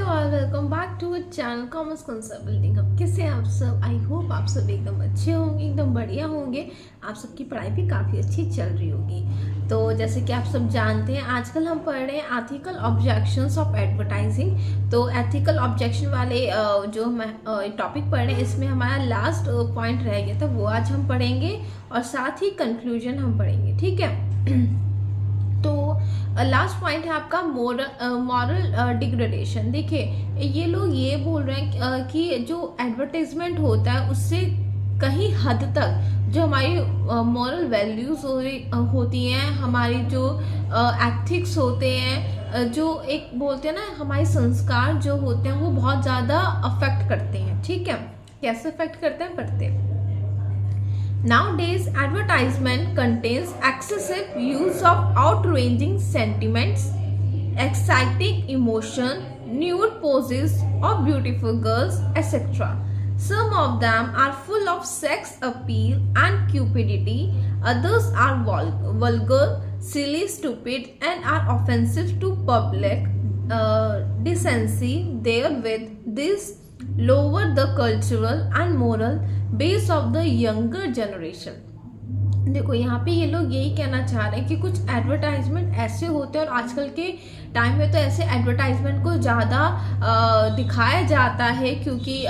All, welcome back to channel commerce concept building. अब कैसे हैं आप सब? आई होप आप सब एकदम अच्छे होंगे, एकदम बढ़िया होंगे। आप सबकी पढ़ाई भी काफ़ी अच्छी चल रही होगी। तो जैसे कि आप सब जानते हैं, आजकल हम पढ़ रहे हैं एथिकल ऑब्जेक्शंस ऑफ एडवर्टाइजिंग। तो एथिकल ऑब्जेक्शन वाले जो हम टॉपिक पढ़ रहे हैं, इसमें हमारा लास्ट पॉइंट रह गया था, वो आज हम पढ़ेंगे और साथ ही कंक्लूजन हम पढ़ेंगे। ठीक है। तो लास्ट पॉइंट है आपका मॉरल डिग्रेडेशन। देखिए, ये लोग ये बोल रहे हैं कि जो एडवर्टाइजमेंट होता है उससे कहीं हद तक जो हमारी मॉरल वैल्यूज होती हैं, हमारी जो एथिक्स होते हैं, जो एक बोलते हैं ना, हमारे संस्कार जो होते हैं, वो बहुत ज़्यादा अफेक्ट करते हैं। ठीक है, कैसे अफेक्ट करते हैं पढ़ते हैं। Nowadays, advertisement contains excessive use of outraging sentiments, exciting emotion, nude poses of beautiful girls, etc. Some of them are full of sex appeal and cupidity. Others are vulgar, silly, stupid, and are offensive to public decency. Therewith, this lower the cultural and moral base of the younger generation. देखो, यहाँ पे ये लोग यही कहना चाह रहे हैं कि कुछ एडवर्टाइजमेंट ऐसे होते हैं, और आजकल के टाइम में तो ऐसे एडवर्टाइजमेंट को ज़्यादा दिखाया जाता है, क्योंकि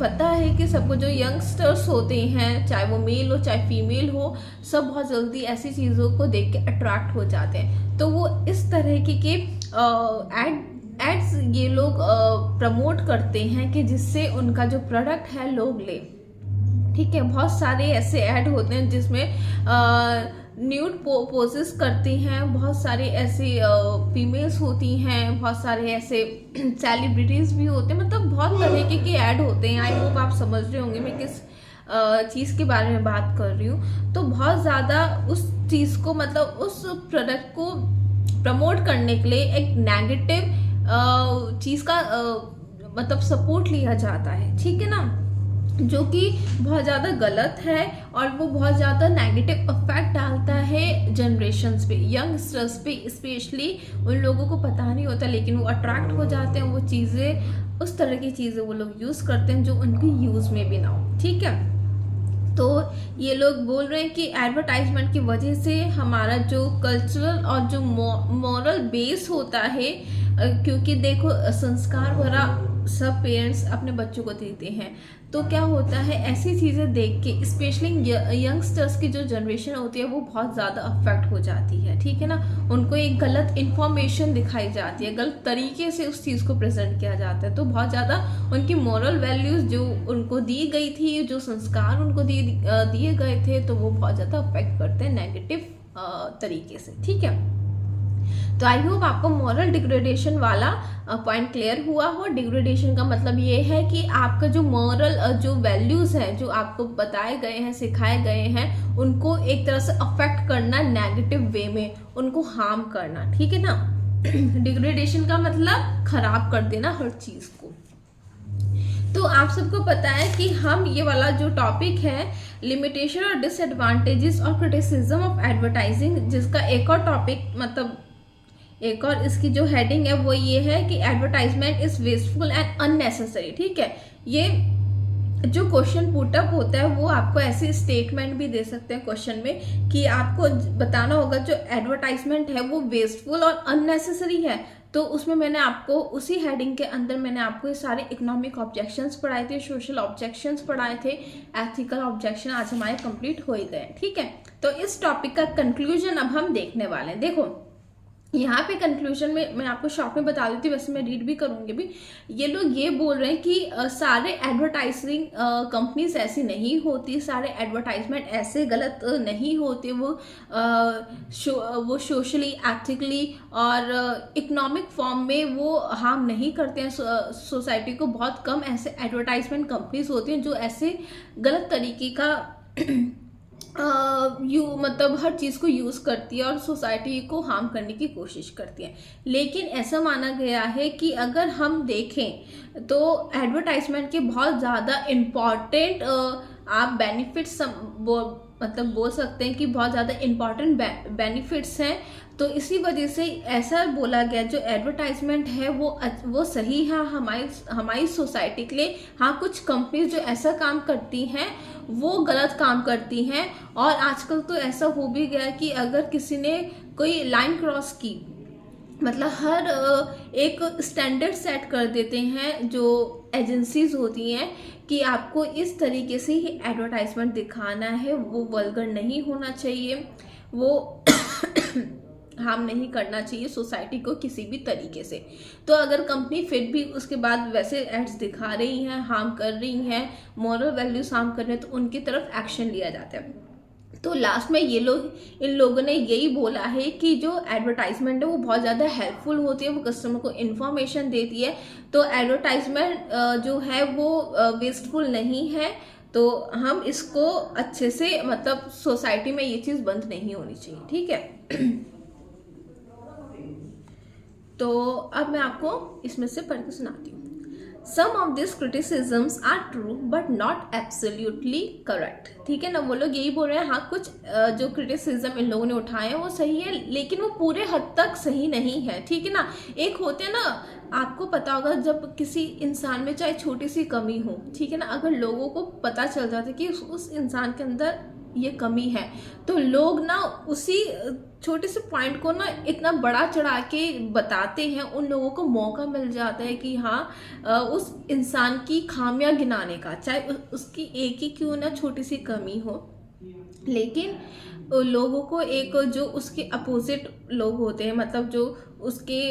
पता है कि सबको जो यंगस्टर्स होते हैं, चाहे वो मेल हो चाहे फीमेल हो, सब बहुत जल्दी ऐसी चीज़ों को देख के अट्रैक्ट हो जाते हैं। तो वो इस तरह के एड्स ये लोग प्रमोट करते हैं कि जिससे उनका जो प्रोडक्ट है लोग ले। ठीक है, बहुत सारे ऐसे ऐड होते हैं जिसमें न्यूड पोजेस करती हैं, बहुत सारे ऐसे फीमेल्स होती हैं, बहुत सारे ऐसे सेलिब्रिटीज भी होते हैं, मतलब बहुत तरीके के ऐड होते हैं। आई होप आप समझ रहे होंगे मैं किस चीज़ के बारे में बात कर रही हूँ। तो बहुत ज़्यादा उस चीज़ को, मतलब उस प्रोडक्ट को प्रमोट करने के लिए एक नेगेटिव चीज़ का मतलब सपोर्ट लिया जाता है। ठीक है ना, जो कि बहुत ज़्यादा गलत है, और वो बहुत ज़्यादा नेगेटिव इफेक्ट डालता है जनरेशन्स पे, यंगस्टर्स पे स्पेशली। उन लोगों को पता नहीं होता, लेकिन वो अट्रैक्ट हो जाते हैं, वो चीज़ें, उस तरह की चीज़ें वो लोग यूज़ करते हैं जो उनकी यूज़ में भी ना हो। ठीक है, तो ये लोग बोल रहे हैं कि एडवर्टाइजमेंट की वजह से हमारा जो कल्चरल और जो मॉरल बेस होता है, क्योंकि देखो, संस्कार भरा सब पेरेंट्स अपने बच्चों को देते हैं, तो क्या होता है, ऐसी चीज़ें देख के स्पेशली यंगस्टर्स की जो जनरेशन होती है वो बहुत ज़्यादा अफेक्ट हो जाती है। ठीक है ना, उनको एक गलत इन्फॉर्मेशन दिखाई जाती है, गलत तरीके से उस चीज़ को प्रेजेंट किया जाता है, तो बहुत ज़्यादा उनकी मॉरल वैल्यूज़ जो उनको दी गई थी, जो संस्कार उनको दिए गए थे, तो वो बहुत ज़्यादा अफेक्ट करते हैं नेगेटिव तरीके से। ठीक है, तो आई होप आपको मॉरल डिग्रेडेशन वाला पॉइंट क्लियर हुआ हो। डिग्रेडेशन का मतलब ये है कि आपका जो मॉरल जो वैल्यूज हैं, जो आपको बताए गए हैं, सिखाए गए हैं, उनको एक तरह से अफेक्ट करना नेगेटिव वे में, उनको हार्म करना। ठीक है ना, डिग्रेडेशन का मतलब खराब कर देना हर चीज को। तो आप सबको पता है कि हम ये वाला जो टॉपिक है, लिमिटेशन और डिसएडवांटेजेस और क्रिटिसिज्म ऑफ एडवर्टाइजिंग, जिसका एक और टॉपिक, मतलब एक और इसकी जो हेडिंग है वो ये है कि advertisement is wasteful and unnecessary. ठीक है, ये जो क्वेश्चन पुटअप होता है वो आपको ऐसे स्टेटमेंट भी दे सकते हैं क्वेश्चन में, कि आपको बताना होगा जो एडवर्टाइजमेंट है वो वेस्टफुल और अननेसेसरी है। तो उसमें मैंने आपको उसी हेडिंग के अंदर मैंने आपको ये सारे इकोनॉमिक ऑब्जेक्शंस पढ़ाए थे, सोशल ऑब्जेक्शंस पढ़ाए थे, एथिकल ऑब्जेक्शन आज हमारे कंप्लीट हो ही गए। ठीक है, तो इस टॉपिक का कंक्लूजन अब हम देखने वाले हैं। देखो, यहाँ पे कंक्लूजन में मैं आपको शॉर्ट में बता देती हूँ, वैसे मैं रीड भी करूँगी भी। ये लोग ये बोल रहे हैं कि सारे एडवर्टाइजिंग कंपनीज ऐसी नहीं होती, सारे एडवर्टाइजमेंट ऐसे गलत नहीं होते, वो सोशली, एथिकली और इकोनॉमिक फॉर्म में वो हार्म नहीं करते हैं सोसाइटी को। बहुत कम ऐसे एडवर्टाइजमेंट कंपनीज होती हैं जो ऐसे गलत तरीके का मतलब हर चीज़ को यूज़ करती है और सोसाइटी को हार्म करने की कोशिश करती है। लेकिन ऐसा माना गया है कि अगर हम देखें तो एडवर्टाइजमेंट के बहुत ज़्यादा इम्पॉर्टेंट आप बेनिफिट्स मतलब बोल सकते हैं कि बहुत ज़्यादा इम्पॉर्टेंट बेनिफिट्स हैं। तो इसी वजह से ऐसा बोला गया जो एडवर्टाइजमेंट है वो सही है हमारी सोसाइटी के लिए। हाँ, कुछ कंपनीज जो ऐसा काम करती हैं वो गलत काम करती हैं। और आजकल तो ऐसा हो भी गया कि अगर किसी ने कोई लाइन क्रॉस की, मतलब हर एक स्टैंडर्ड सेट कर देते हैं जो एजेंसीज होती हैं कि आपको इस तरीके से ही एडवर्टाइजमेंट दिखाना है, वो वल्गर नहीं होना चाहिए, वो हार्म नहीं करना चाहिए सोसाइटी को किसी भी तरीके से। तो अगर कंपनी फिर भी उसके बाद वैसे एड्स दिखा रही हैं, हार्म कर रही हैं, मॉरल वैल्यूज हार्म कर रहे हैं, तो उनकी तरफ एक्शन लिया जाता है। तो लास्ट में इन लोगों ने यही बोला है कि जो एडवर्टाइजमेंट है वो बहुत ज़्यादा हेल्पफुल होती है, वो कस्टमर को इन्फॉर्मेशन देती है। तो एडवर्टाइजमेंट जो है वो वेस्टफुल नहीं है। तो हम इसको अच्छे से, मतलब सोसाइटी में ये चीज़ बंद नहीं होनी चाहिए, ठीक है। तो अब मैं आपको इसमें से पढ़ के सुनाती हूँ। Some of these criticisms are true but not absolutely correct। ठीक है ना, वो लोग यही बोल रहे हैं, हाँ कुछ जो क्रिटिसिज्म इन लोगों ने उठाए हैं वो सही है, लेकिन वो पूरे हद तक सही नहीं है, ठीक है ना। एक होते हैं ना, आपको पता होगा जब किसी इंसान में चाहे छोटी सी कमी हो, ठीक है ना, अगर लोगों को पता चल जाता है कि उस इंसान के अंदर ये कमी है, तो लोग ना उसी छोटे से पॉइंट को ना इतना बड़ा चढ़ा के बताते हैं, उन लोगों को मौका मिल जाता है कि हाँ उस इंसान की खामियां गिनाने का, चाहे उसकी एक ही क्यों ना छोटी सी कमी हो। लेकिन लोगों को एक जो उसके अपोजिट लोग होते हैं, मतलब जो उसके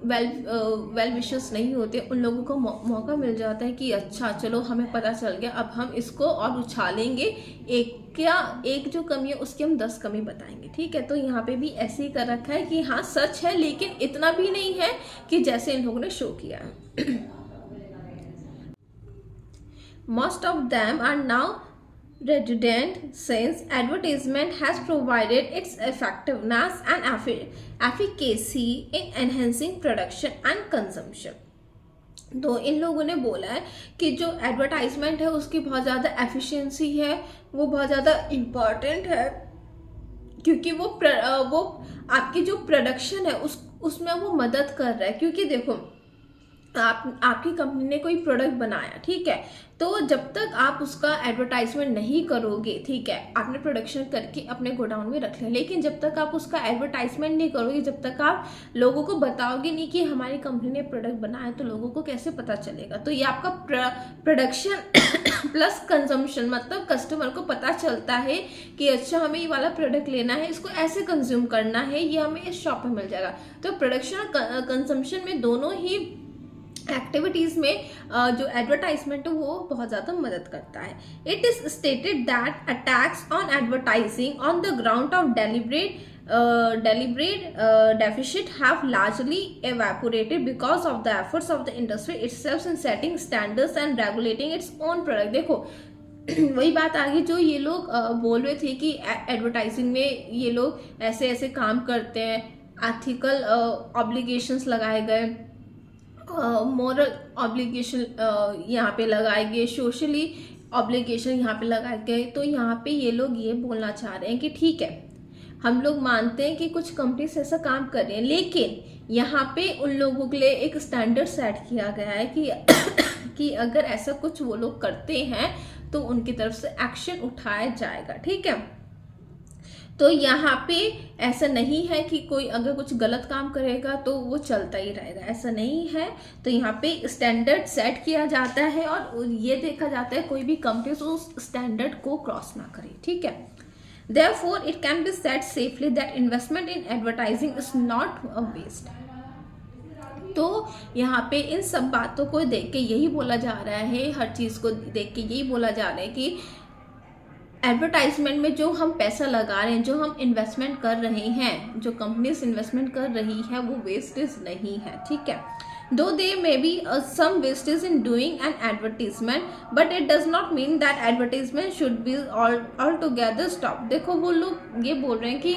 वेल विशेस नहीं होते, उन लोगों को मौका मिल जाता है कि अच्छा चलो हमें पता चल गया, अब हम इसको और उछालेंगे, एक जो कमी है उसकी हम 10 कमी बताएंगे, ठीक है। तो यहाँ पे भी ऐसे ही कर रखा है कि हाँ सच है, लेकिन इतना भी नहीं है कि जैसे इन लोगों ने शो किया है। Most of them are now redundant since advertisement has provided its effectiveness and efficacy in enhancing production and consumption। तो इन लोगों ने बोला है कि जो एडवर्टाइजमेंट है उसकी बहुत ज़्यादा एफिशिएंसी है, वो बहुत ज़्यादा इम्पॉर्टेंट है, क्योंकि वो आपकी जो प्रोडक्शन है उसमें वो मदद कर रहा है। क्योंकि देखो आपकी कंपनी ने कोई प्रोडक्ट बनाया, ठीक है, तो जब तक आप उसका एडवर्टाइजमेंट नहीं करोगे, ठीक है, आपने प्रोडक्शन करके अपने गोडाउन में रख लिया, लेकिन जब तक आप उसका एडवर्टाइजमेंट नहीं करोगे, जब तक आप लोगों को बताओगे नहीं कि हमारी कंपनी ने प्रोडक्ट बनाया, तो लोगों को कैसे पता चलेगा। तो ये आपका प्रोडक्शन प्लस कंजम्पशन, मतलब कस्टमर को पता चलता है कि अच्छा हमें ये वाला प्रोडक्ट लेना है, इसको ऐसे कंज्यूम करना है, ये हमें इस शॉप में मिल जाएगा। तो प्रोडक्शन और कंजम्पशन में दोनों ही एक्टिविटीज में जो एडवर्टाइजमेंट है वो बहुत ज़्यादा मदद करता है। It is stated that attacks on advertising on the ground of deliberate deficit have largely evaporated because of the efforts of the industry itself in setting standards and regulating its own product। देखो वही बात आ गई जो ये लोग बोल रहे थे कि एडवर्टाइजिंग में ये लोग ऐसे ऐसे काम करते हैं, एथिकल ऑब्लिगेशंस लगाए गए, मॉरल ऑब्लिगेशन यहाँ पे लगाए गए, सोशली ऑब्लिगेशन यहाँ पे लगाए गए। तो यहाँ पे ये लोग ये बोलना चाह रहे हैं कि ठीक है, हम लोग मानते हैं कि कुछ कंपनीज ऐसा काम कर रहे हैं, लेकिन यहाँ पे उन लोगों के लिए एक स्टैंडर्ड सेट किया गया है कि अगर ऐसा कुछ वो लोग करते हैं तो उनकी तरफ से एक्शन उठाया जाएगा, ठीक है। तो यहाँ पे ऐसा नहीं है कि कोई अगर कुछ गलत काम करेगा तो वो चलता ही रहेगा, ऐसा नहीं है। तो यहाँ पे स्टैंडर्ड सेट किया जाता है और ये देखा जाता है कोई भी कंपनी उस स्टैंडर्ड को क्रॉस ना करे, ठीक है। Therefore, it can be said safely that investment in advertising is not a waste। तो यहाँ पे इन सब बातों को देख के यही बोला जा रहा है, हर चीज़ को देख के यही बोला जा रहा है कि एडवर्टाइजमेंट में जो हम पैसा लगा रहे हैं, जो हम इन्वेस्टमेंट कर रहे हैं, जो कंपनीज इन्वेस्टमेंट कर रही है, वो वेस्टेज नहीं है, ठीक है। Though there may be some wastage in doing an advertisement, but it does not mean that advertisement should be altogether stopped। देखो वो लोग ये बोल रहे हैं कि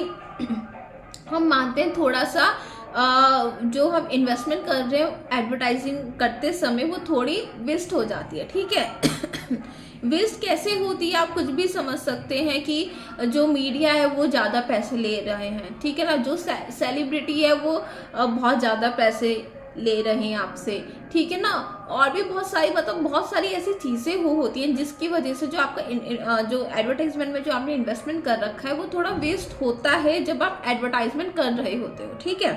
हम मानते हैं थोड़ा सा जो हम इन्वेस्टमेंट कर रहे हैं एडवर्टाइजिंग करते समय वो थोड़ी वेस्ट हो जाती है, ठीक है। वेस्ट कैसे होती है आप कुछ भी समझ सकते हैं कि जो मीडिया है वो ज़्यादा पैसे ले रहे हैं, ठीक है ना, जो सेलिब्रिटी है वो बहुत ज़्यादा पैसे ले रहे हैं आपसे, ठीक है ना, और भी बहुत सारी मतलब बहुत सारी ऐसी चीज़ें होती हैं जिसकी वजह से जो आपका जो एडवर्टाइजमेंट में जो आपने इन्वेस्टमेंट कर रखा है वो थोड़ा वेस्ट होता है जब आप एडवर्टाइजमेंट कर रहे होते हो, ठीक है।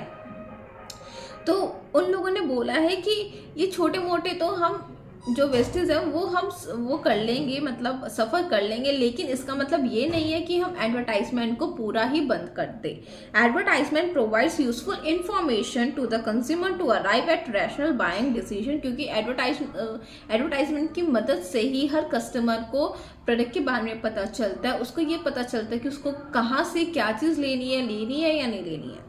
तो उन लोगों ने बोला है कि ये छोटे मोटे तो हम जो वेस्टेज है वो कर लेंगे, मतलब सफ़र कर लेंगे, लेकिन इसका मतलब ये नहीं है कि हम एडवर्टाइजमेंट को पूरा ही बंद कर दें। Advertisement provides useful information to the consumer to arrive at rational buying decision, क्योंकि एडवर्टाइजमेंट की मदद से ही हर कस्टमर को प्रोडक्ट के बारे में पता चलता है, उसको ये पता चलता है कि उसको कहाँ से क्या चीज़ लेनी है या नहीं लेनी है।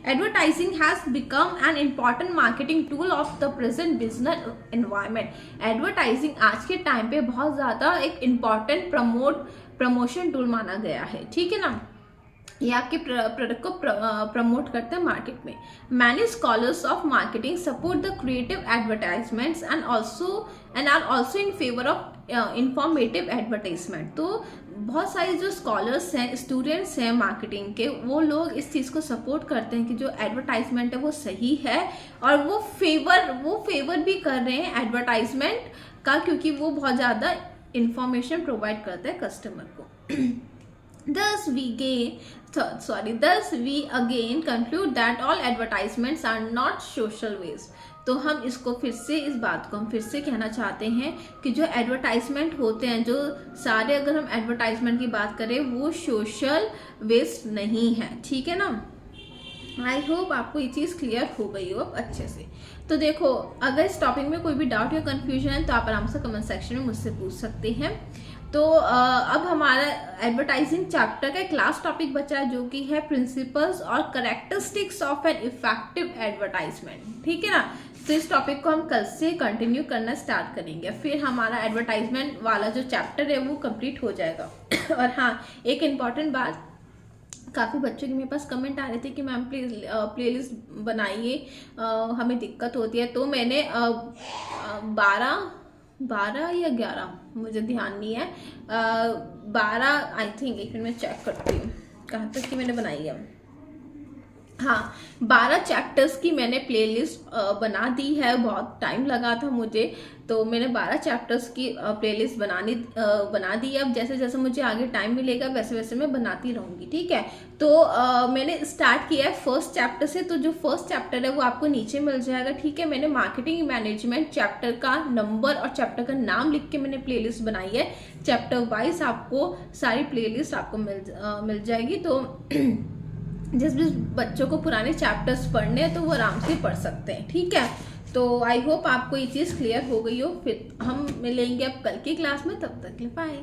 Advertising has become an important marketing tool of the present business environment. Advertising आज के टाइम पे बहुत ज़्यादा एक इम्पॉर्टेंट प्रमोशन टूल माना गया है, ठीक है ना। ये आपके प्रोडक्ट को प्रमोट करते हैं मार्केट में। Many scholars of marketing support the creative advertisements and are also in favour of informative advertisement. तो बहुत सारे जो स्कॉलर्स हैं, स्टूडेंट्स हैं मार्केटिंग के, वो लोग इस चीज़ को सपोर्ट करते हैं कि जो एडवर्टाइजमेंट है वो सही है, और वो फेवर भी कर रहे हैं एडवर्टाइजमेंट का, क्योंकि वो बहुत ज़्यादा इंफॉर्मेशन प्रोवाइड करता है कस्टमर को। Thus we again conclude that all advertisements are not social waste. तो हम इसको इस बात को हम फिर से कहना चाहते हैं कि जो एडवर्टाइजमेंट होते हैं, जो सारे, अगर हम एडवर्टाइजमेंट की बात करें, वो सोशल वेस्ट नहीं है, ठीक है ना। आई होप आपको ये चीज़ क्लियर हो गई हो अब अच्छे से। तो देखो, अगर इस टॉपिक में कोई भी डाउट या कन्फ्यूजन है तो आप आराम से कमेंट सेक्शन में मुझसे पूछ सकते हैं। तो अब हमारा एडवर्टाइजिंग चैप्टर का एक लास्ट टॉपिक बचा है, जो कि है प्रिंसिपल्स और characteristics of an effective advertisement, ठीक है ना। तो इस टॉपिक को हम कल से कंटिन्यू करना स्टार्ट करेंगे, फिर हमारा एडवर्टाइजमेंट वाला जो चैप्टर है वो कंप्लीट हो जाएगा। और हाँ, एक इम्पॉर्टेंट बात, काफ़ी बच्चों के मेरे पास कमेंट आ रहे थे कि मैम प्लेलिस्ट बनाइए, हमें दिक्कत होती है। तो मैंने 12 या 11, मुझे ध्यान नहीं है, 12 आई थिंक, एक मिनट में चेक करती हूँ कहाँ तक की मैंने बनाई है। हाँ, 12 चैप्टर्स की मैंने प्लेलिस्ट बना दी है, बहुत टाइम लगा था मुझे, तो मैंने 12 चैप्टर्स की प्लेलिस्ट बना दी है। अब जैसे जैसे मुझे आगे टाइम मिलेगा वैसे वैसे मैं बनाती रहूँगी, ठीक है। तो मैंने स्टार्ट किया है फर्स्ट चैप्टर से, तो जो फर्स्ट चैप्टर है वो आपको नीचे मिल जाएगा, ठीक है। मैंने मार्केटिंग मैनेजमेंट चैप्टर का नंबर और चैप्टर का नाम लिख के मैंने प्लेलिस्ट बनाई है। चैप्टर वाइज आपको सारी प्लेलिस्ट आपको मिल जाएगी। तो जिस भी बच्चों को पुराने चैप्टर्स पढ़ने हैं तो वो आराम से पढ़ सकते हैं, ठीक है। तो आई होप आपको ये चीज़ क्लियर हो गई हो। फिर हम मिलेंगे अब कल की क्लास में, तब तक के लिए बाय।